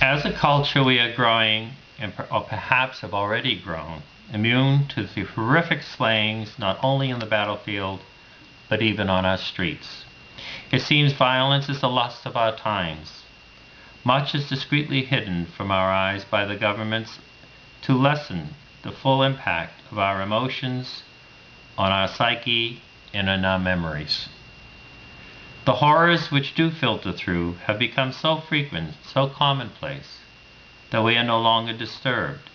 As a culture, we are growing, or perhaps have already grown, immune to the horrific slayings not only in the battlefield, but even on our streets. It seems violence is the lust of our times. Much is discreetly hidden from our eyes by the governments to lessen the full impact of our emotions on our psyche and in our memories. The horrors which do filter through have become so frequent, so commonplace, that we are no longer disturbed,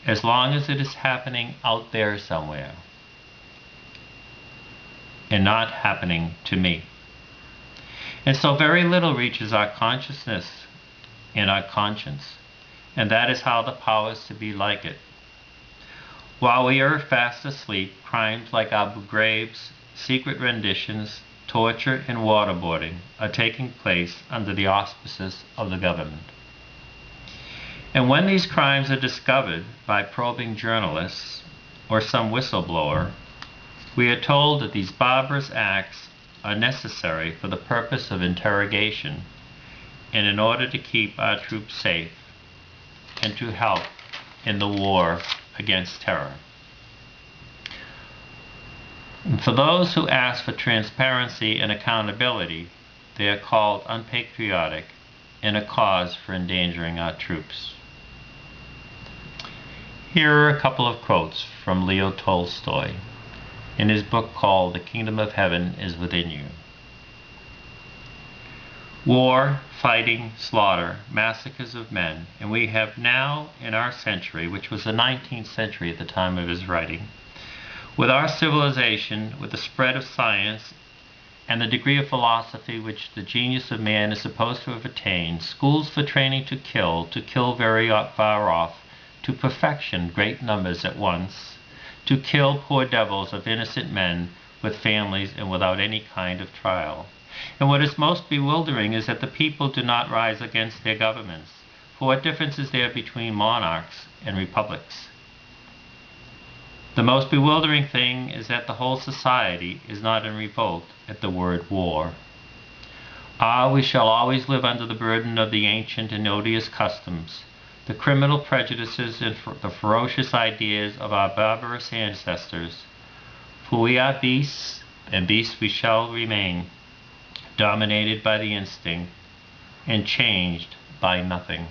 as long as it is happening out there somewhere, and not happening to me. And so very little reaches our consciousness and our conscience, and that is how the power is to be like it. While we are fast asleep, crimes like Abu Ghraib's, secret renditions, torture, and waterboarding are taking place under the auspices of the government. And when these crimes are discovered by probing journalists or some whistleblower, we are told that these barbarous acts are necessary for the purpose of interrogation and in order to keep our troops safe and to help in the war against terror. And for those who ask for transparency and accountability, they are called unpatriotic and a cause for endangering our troops. Here are a couple of quotes from Leo Tolstoy in his book called The Kingdom of Heaven is Within You. War, fighting, slaughter, massacres of men, and we have now in our century, which was the 19th century at the time of his writing, with our civilization, with the spread of science, and the degree of philosophy which the genius of man is supposed to have attained, schools for training to kill very far off, to perfection great numbers at once, to kill poor devils of innocent men with families and without any kind of trial. And what is most bewildering is that the people do not rise against their governments. For what difference is there between monarchs and republics? The most bewildering thing is that the whole society is not in revolt at the word war. We shall always live under the burden of the ancient and odious customs, the criminal prejudices and the ferocious ideas of our barbarous ancestors. For we are beasts, and beasts we shall remain, dominated by the instinct and changed by nothing.